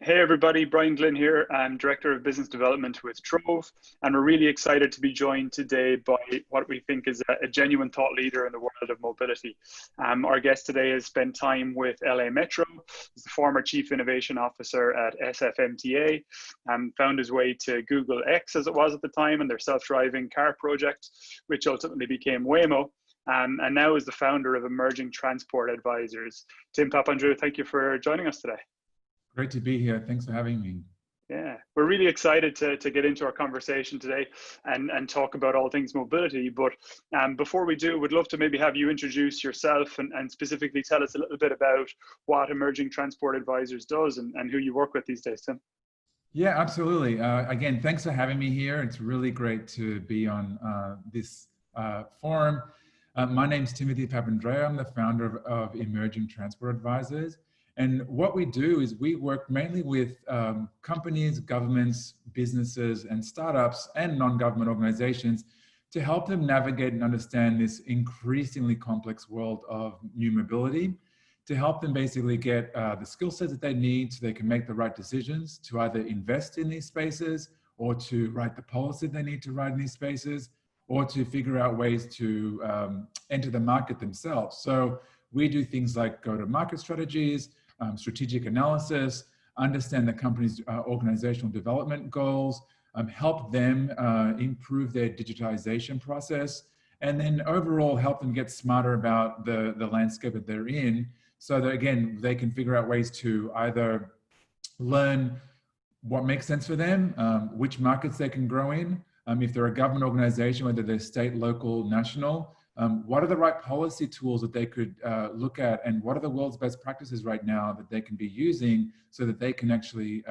Hey everybody, Brian Glynn here. I'm Director of Business Development with Trōv, and we're really excited to be joined today by what we think is a genuine thought leader in the world of mobility. Our guest today has spent time with LA Metro. He's the former Chief Innovation Officer at SFMTA, found his way to Google X as it was at the time and their self-driving car project, which ultimately became Waymo. And now is the founder of Emerging Transport Advisors. Tim Papandreou, thank you for joining us today. Great to be here. Thanks for having me. Yeah, we're really excited to get into our conversation today and talk about all things mobility. But before we do, we'd love to maybe have you introduce yourself and specifically tell us a little bit about what Emerging Transport Advisors does and who you work with these days, Tim. Yeah, absolutely. Again, thanks for having me here. It's really great to be on this forum. My name's Timothy Papandreou. I'm the founder of Emerging Transport Advisors. And what we do is we work mainly with companies, governments, businesses, and startups and non-government organizations to help them navigate and understand this increasingly complex world of new mobility, to help them basically get the skill sets that they need so they can make the right decisions to either invest in these spaces or to write the policy they need to write in these spaces or to figure out ways to enter the market themselves. So we do things like go-to-market strategies, strategic analysis, understand the company's organizational development goals, help them improve their digitization process, and then overall help them get smarter about the landscape that they're in so that, again, they can figure out ways to either learn what makes sense for them, which markets they can grow in, if they're a government organization, whether they're state, local, national, what are the right policy tools that they could look at, and what are the world's best practices right now that they can be using so that they can actually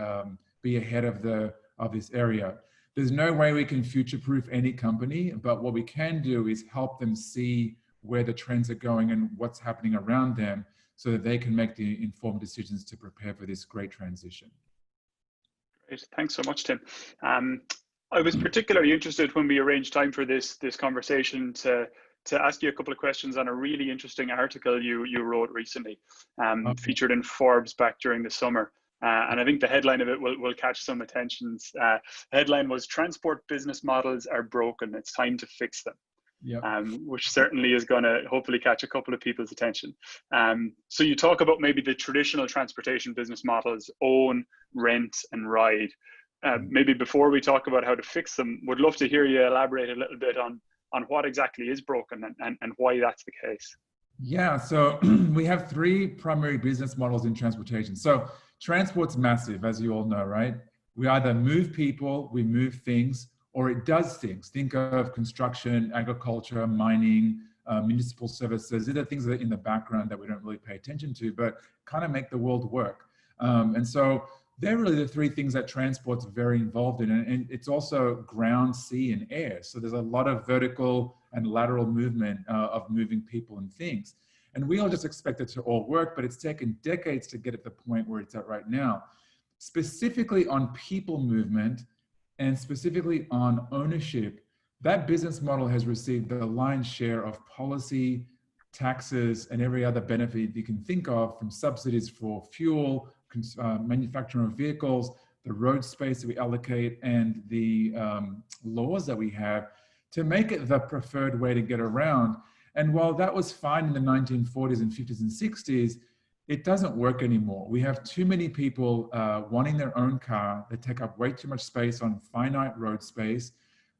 be ahead of this area. There's no way we can future-proof any company, but what we can do is help them see where the trends are going and what's happening around them so that they can make the informed decisions to prepare for this great transition. Great, thanks so much, Tim. I was particularly interested when we arranged time for this conversation to ask you a couple of questions on a really interesting article you wrote recently, featured in Forbes back during the summer. And I think the headline of it will catch some attention. The headline was "Transport Business Models Are Broken. It's Time to Fix Them." Yep. Which certainly is going to hopefully catch a couple of people's attention. So you talk about maybe the traditional transportation business models: own, rent, and ride. Maybe before we talk about how to fix them, would love to hear you elaborate a little bit on what exactly is broken and why that's the case. Yeah, so we have three primary business models in transportation. So transport's massive, as you all know, right? We either move people, we move things, or it does things. Think of construction, agriculture, mining, municipal services. These are things that are in the background that we don't really pay attention to, but kind of make the world work. And so they're really the three things that transport's very involved in. And it's also ground, sea, and air. So there's a lot of vertical and lateral movement of moving people and things. And we all just expect it to all work, but it's taken decades to get at the point where it's at right now. Specifically on people movement and specifically on ownership, that business model has received the lion's share of policy, taxes, and every other benefit you can think of, from subsidies for fuel, manufacturing of vehicles, the road space that we allocate, and the laws that we have to make it the preferred way to get around. And while that was fine in the 1940s and 50s and 60s, it doesn't work anymore. We have too many people wanting their own car. They take up way too much space on finite road space.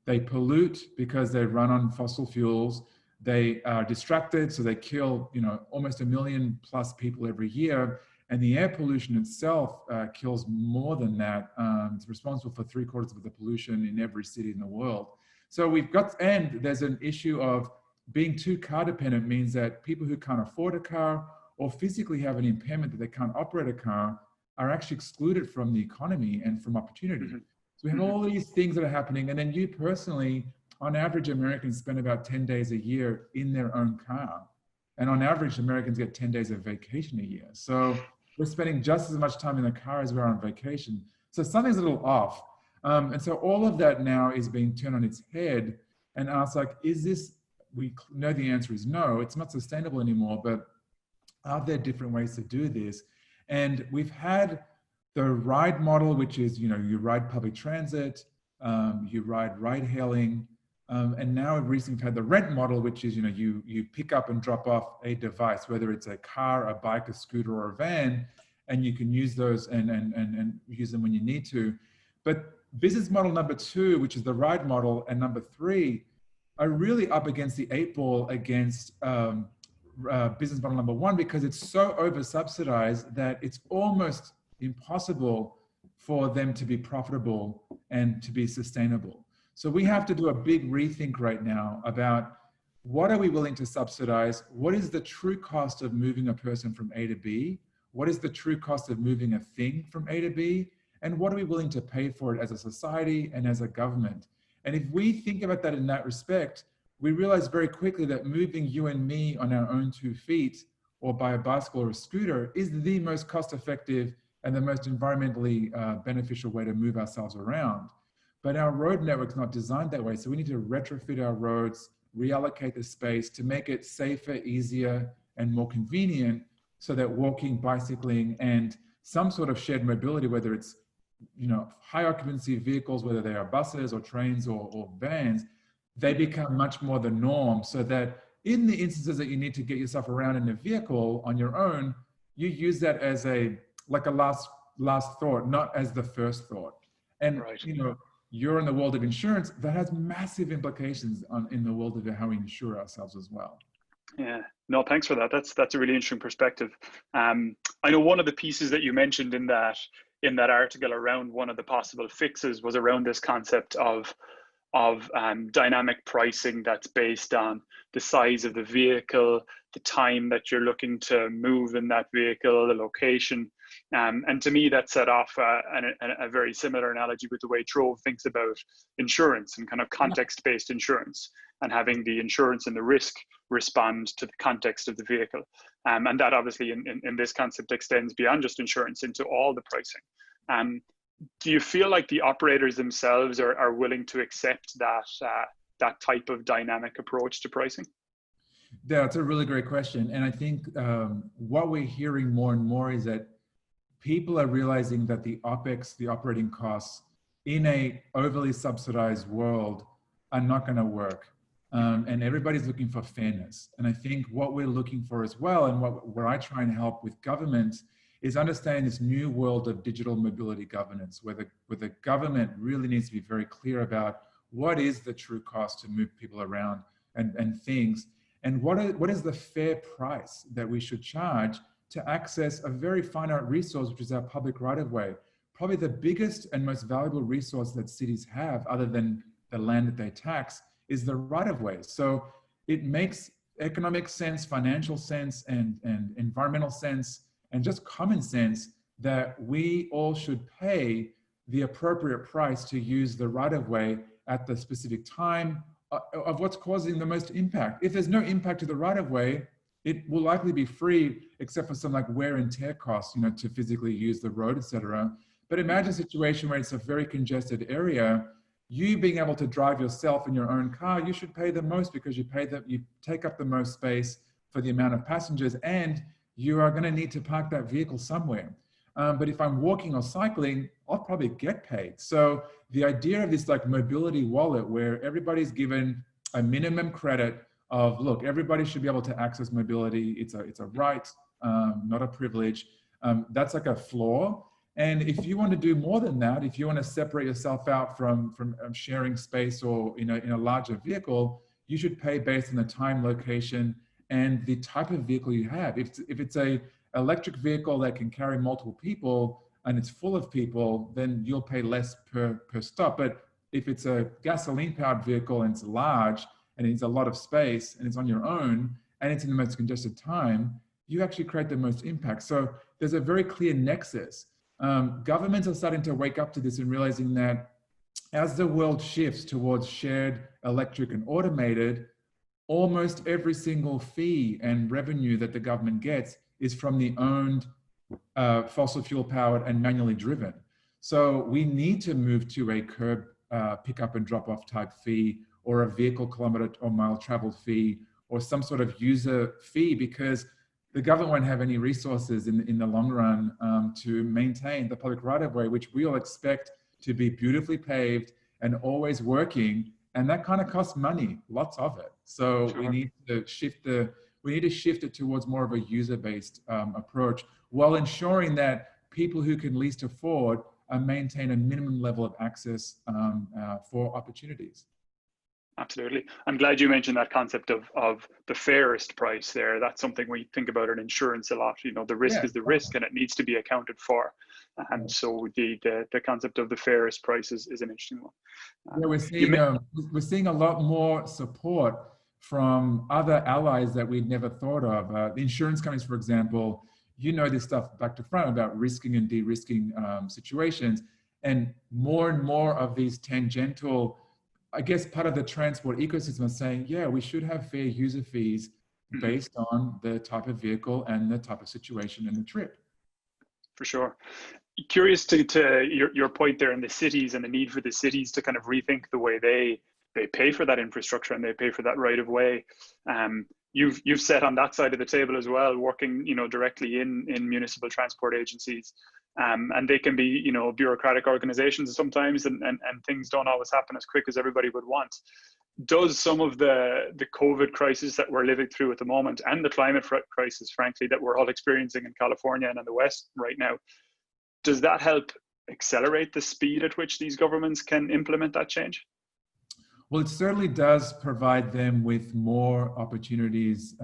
They pollute because they run on fossil fuels. They are distracted, so they kill, almost 1 million plus people every year. And the air pollution itself kills more than that. It's responsible for 3/4 of the pollution in every city in the world. So and there's an issue of being too car dependent means that people who can't afford a car or physically have an impairment that they can't operate a car are actually excluded from the economy and from opportunity. So we have all these things that are happening. And then you personally, on average, Americans spend about 10 days a year in their own car. And on average, Americans get 10 days of vacation a year. So we're spending just as much time in the car as we are on vacation. So something's a little off. And so all of that now is being turned on its head and asked, like, we know the answer is no, it's not sustainable anymore, but are there different ways to do this? And we've had The ride model, which is, you ride public transit, you ride hailing, and now we've recently had the rent model, which is, you pick up and drop off a device, whether it's a car, a bike, a scooter, or a van, and you can use those and use them when you need to. But business model number 2, which is the ride model, and number 3 are really up against the 8 ball against business model number 1, because it's so over subsidized that it's almost impossible for them to be profitable and to be sustainable. So we have to do a big rethink right now about what are we willing to subsidize? What is the true cost of moving a person from A to B? What is the true cost of moving a thing from A to B? And what are we willing to pay for it as a society and as a government? And if we think about that in that respect, we realize very quickly that moving you and me on our own 2 feet or by a bicycle or a scooter is the most cost-effective and the most environmentally beneficial way to move ourselves around. But our road network's not designed that way. So we need to retrofit our roads, reallocate the space to make it safer, easier, and more convenient so that walking, bicycling, and some sort of shared mobility, whether it's high occupancy vehicles, whether they are buses or trains or vans, they become much more the norm, so that in the instances that you need to get yourself around in a vehicle on your own, you use that as like a last thought, not as the first thought. And Right. You're in the world of insurance, that has massive implications in the world of how we insure ourselves as well. Yeah, no, thanks for that. That's a really interesting perspective. I know one of the pieces that you mentioned in that article around one of the possible fixes was around this concept of dynamic pricing that's based on the size of the vehicle, the time that you're looking to move in that vehicle, the location. And to me, that set off a very similar analogy with the way Trōv thinks about insurance and kind of context-based insurance, and having the insurance and the risk respond to the context of the vehicle. And that obviously in this concept extends beyond just insurance into all the pricing. Do you feel like the operators themselves are willing to accept that type of dynamic approach to pricing? Yeah, that's a really great question. And I think what we're hearing more and more is that people are realizing that the OpEx, the operating costs in a overly subsidized world are not going to work. And everybody's looking for fairness. And I think what we're looking for as well, and where I try and help with governments, is understanding this new world of digital mobility governance, where the government really needs to be very clear about what is the true cost to move people around and things, and what is the fair price that we should charge to access a very finite resource, which is our public right-of-way. Probably the biggest and most valuable resource that cities have, other than the land that they tax, is the right-of-way. So it makes economic sense, financial sense, and environmental sense, and just common sense that we all should pay the appropriate price to use the right-of-way at the specific time of what's causing the most impact. If there's no impact to the right-of-way, it will likely be free, except for some like wear and tear costs, to physically use the road, etc. But imagine a situation where it's a very congested area. You being able to drive yourself in your own car, you should pay the most, because you take up the most space for the amount of passengers, and you are going to need to park that vehicle somewhere. But if I'm walking or cycling, I'll probably get paid. So the idea of this like mobility wallet, where everybody's given a minimum credit of, look, everybody should be able to access mobility. It's a right, not a privilege. That's like a flaw. And if you want to do more than that, if you want to separate yourself out from sharing space or in a larger vehicle, you should pay based on the time, location, and the type of vehicle you have. If it's a electric vehicle that can carry multiple people and it's full of people, then you'll pay less per stop. But if it's a gasoline-powered vehicle and it's large and it needs a lot of space and it's on your own and it's in the most congested time, you actually create the most impact. So there's a very clear nexus. Governments are starting to wake up to this and realizing that as the world shifts towards shared, electric, and automated, almost every single fee and revenue that the government gets is from the owned fossil fuel powered and manually driven. So we need to move to a curb pick up and drop off type fee, or a vehicle kilometer or mile traveled fee, or some sort of user fee, because the government won't have any resources in the long run to maintain the public right-of-way, which we all expect to be beautifully paved and always working. And that kind of costs money, lots of it. So Sure. we need to shift it towards more of a user-based approach, while ensuring that people who can least afford maintain a minimum level of access for opportunities. Absolutely. I'm glad you mentioned that concept of the fairest price there. That's something we think about in insurance a lot. You know, the risk is the risk and it needs to be accounted for. And so the concept of the fairest price is an interesting one. Yeah, we're seeing a lot more support from other allies that we'd never thought of. The insurance companies, for example, you know this stuff back to front about risking and de-risking situations. And more of these tangential, I guess, part of the transport ecosystem is saying, yeah, we should have fair user fees based on the type of vehicle and the type of situation and the trip. For sure. Curious to your point there in the cities and the need for the cities to kind of rethink the way they pay for that infrastructure and they pay for that right of way. You've sat on that side of the table as well, working, you know, directly in municipal transport agencies, and they can be, you know, bureaucratic organizations sometimes, and things don't always happen as quick as everybody would want. Does some of the COVID crisis that we're living through at the moment, and the climate crisis, frankly, that we're all experiencing in California and in the West right now, does that help accelerate the speed at which these governments can implement that change? Well, it certainly does provide them with more opportunities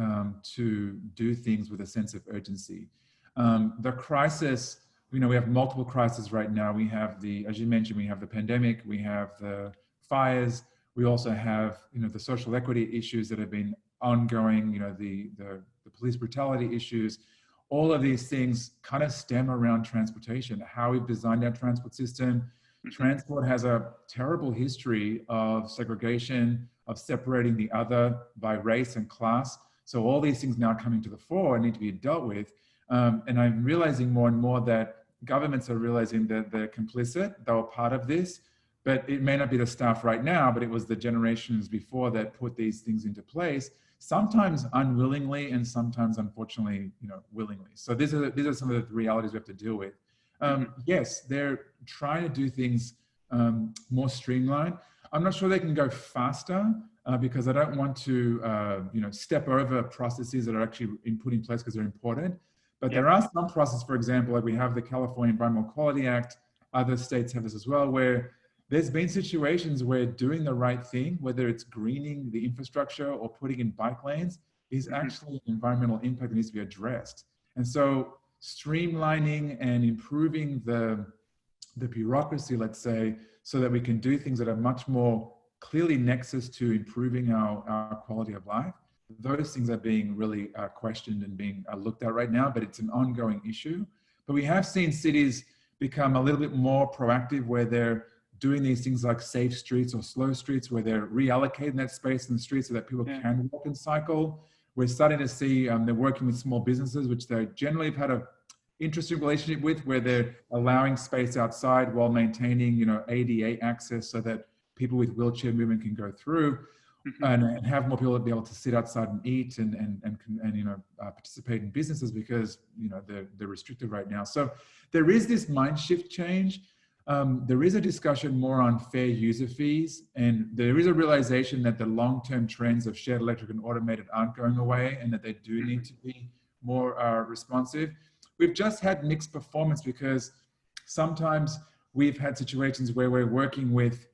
to do things with a sense of urgency. The crisis, you know, we have multiple crises right now. We have as you mentioned, we have the pandemic, we have the fires, we also have, you know, the social equity issues that have been ongoing, you know, the police brutality issues. All of these things kind of stem around transportation, how we've designed our transport system. Transport has a terrible history of segregation, of separating the other by race and class. So all these things now coming to the fore and need to be dealt with. And I'm realizing more and more that governments are realizing that they're complicit, they were part of this, but it may not be the staff right now, but it was the generations before that put these things into place, sometimes unwillingly and sometimes, unfortunately, you know, willingly. So these are some of the realities we have to deal with. Yes, they're trying to do things more streamlined. I'm not sure they can go faster because I don't want to, you know, step over processes that are actually put in place because they're important. But there are some processes, for example, like we have the California Environmental Quality Act, other states have this as well, where there's been situations where doing the right thing, whether it's greening the infrastructure or putting in bike lanes, is actually an environmental impact that needs to be addressed. And so streamlining and improving the bureaucracy, let's say, so that we can do things that are much more clearly nexus to improving our quality of life. Those things are being really questioned and being looked at right now, but it's an ongoing issue. But we have seen cities become a little bit more proactive where they're doing these things like safe streets or slow streets, where they're reallocating that space in the streets so that people can walk and cycle. We're starting to see they're working with small businesses, which they generally have had an interesting relationship with, where they're allowing space outside while maintaining, you know, ADA access so that people with wheelchair movement can go through and have more people be able to sit outside and eat and you know, participate in businesses because, you know, they're restricted right now. So there is this mind shift change. There is a discussion more on fair user fees, and there is a realization that the long-term trends of shared electric and automated aren't going away, and that they do need to be more responsive. We've just had mixed performance because sometimes we've had situations where we're working with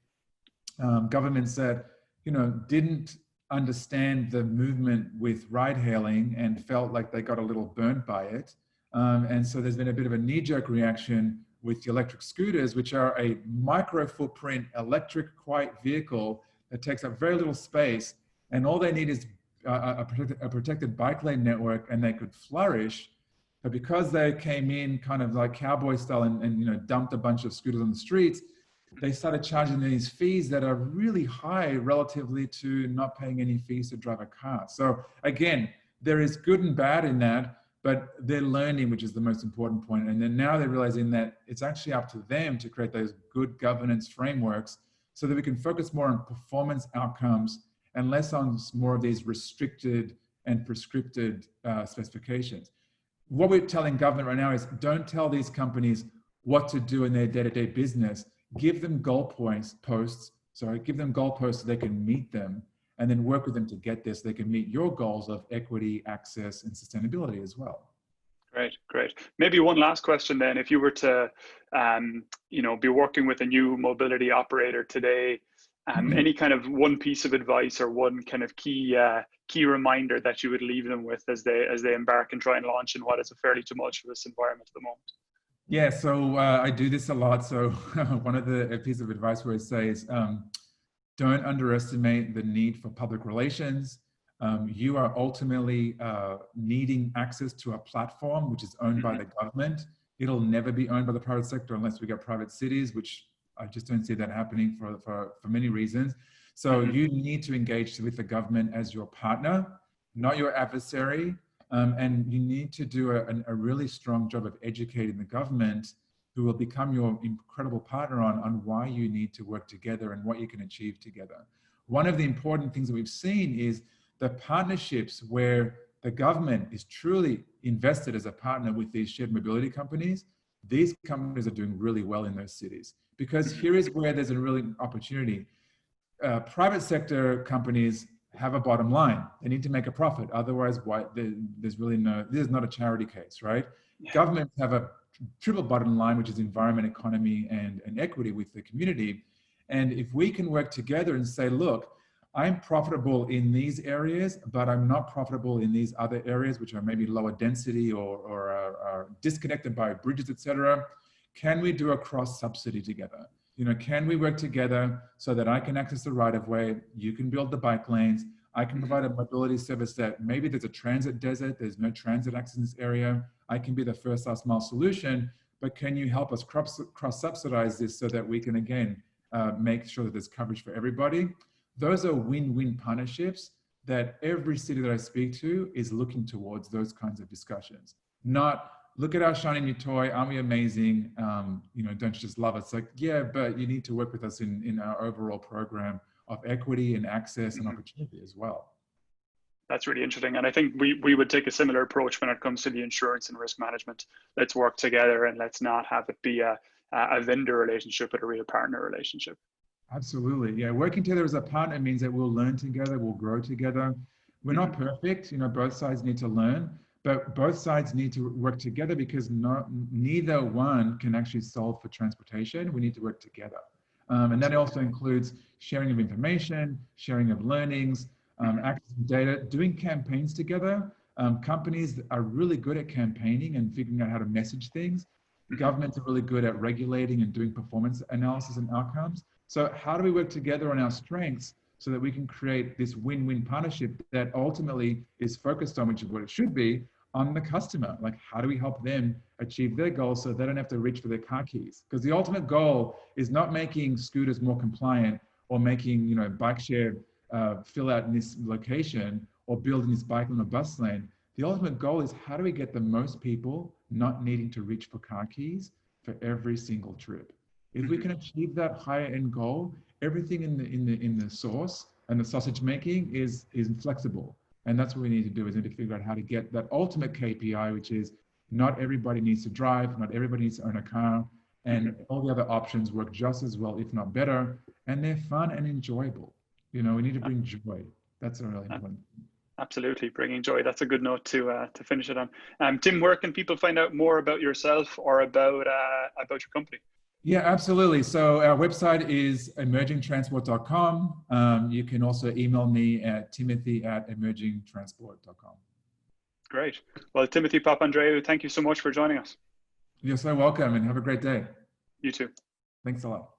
governments that, you know, didn't understand the movement with ride hailing and felt like they got a little burnt by it. And so there's been a bit of a knee-jerk reaction with the electric scooters, which are a micro footprint electric quiet vehicle that takes up very little space. And all they need is a protected bike lane network, and they could flourish. But because they came in kind of like cowboy style and you know, dumped a bunch of scooters on the streets, they started charging these fees that are really high relatively to not paying any fees to drive a car. So again, there is good and bad in that, but they're learning, which is the most important point. And then now they're realizing that it's actually up to them to create those good governance frameworks so that we can focus more on performance outcomes and less on more of these restricted and prescripted specifications. What we're telling government right now is don't tell these companies what to do in their day-to-day business. Give them goalposts so they can meet them, and then work with them to get this so they can meet your goals of equity, access, and sustainability as well. Great, great. Maybe one last question then. If you were to, be working with a new mobility operator today, any kind of one piece of advice or one kind of key reminder that you would leave them with as they embark and try and launch in what is a fairly tumultuous environment at the moment? Yeah, so I do this a lot. So one of the pieces of advice where I say is don't underestimate the need for public relations. You are ultimately needing access to a platform which is owned by the government. It'll never be owned by the private sector unless we get private cities, which I just don't see that happening for many reasons. So you need to engage with the government as your partner, not your adversary. And you need to do a really strong job of educating the government, who will become your incredible partner on why you need to work together and what you can achieve together. One of the important things that we've seen is the partnerships where the government is truly invested as a partner with these shared mobility companies. These companies are doing really well in those cities, because here is where there's a really opportunity. Private sector companies have a bottom line. They need to make a profit. Otherwise, there's really this is not a charity case, right? Yeah. Governments have a triple bottom line, which is environment, economy, and equity with the community. And if we can work together and say, look, I'm profitable in these areas, but I'm not profitable in these other areas, which are maybe lower density or are disconnected by bridges, etc. Can we do a cross subsidy together? Can we work together so that I can access the right of way, you can build the bike lanes, I can provide a mobility service that maybe there's a transit desert, there's no transit access in this area, I can be the first last mile solution, but can you help us cross subsidize this so that we can again make sure that there's coverage for everybody? Those are win-win partnerships that every city that I speak to is looking towards those kinds of discussions. Not, look at our shiny new toy, aren't we amazing? Don't you just love it? It's like, yeah, but you need to work with us in our overall program of equity and access and opportunity as well. That's really interesting. And I think we would take a similar approach when it comes to the insurance and risk management. Let's work together and let's not have it be a vendor relationship, but a real partner relationship. Absolutely. Yeah. Working together as a partner means that we'll learn together, we'll grow together. We're not perfect. Both sides need to learn, but both sides need to work together, because neither one can actually solve for transportation. We need to work together. And that also includes sharing of information, sharing of learnings, access to data, doing campaigns together. Companies are really good at campaigning and figuring out how to message things. Governments are really good at regulating and doing performance analysis and outcomes. So how do we work together on our strengths so that we can create this win-win partnership that ultimately is focused on, which is what it should be, on the customer? Like, how do we help them achieve their goals so they don't have to reach for their car keys? Because the ultimate goal is not making scooters more compliant or making, bike share fill out in this location or building this bike lane or bus lane. The ultimate goal is, how do we get the most people not needing to reach for car keys for every single trip? If we can achieve that higher end goal, everything in the sauce and the sausage making is flexible. And that's what we need to do, is need to figure out how to get that ultimate KPI, which is not everybody needs to drive, not everybody needs to own a car, and all the other options work just as well, if not better, and they're fun and enjoyable. We need to bring joy. That's a really important thing. Absolutely, bringing joy. That's a good note to finish it on. Tim, where can people find out more about yourself or about your company? Yeah, absolutely. So our website is emergingtransport.com. You can also email me at timothy@emergingtransport.com. Great. Well, Timothy Papandreou, thank you so much for joining us. You're so welcome, and have a great day. You too. Thanks a lot.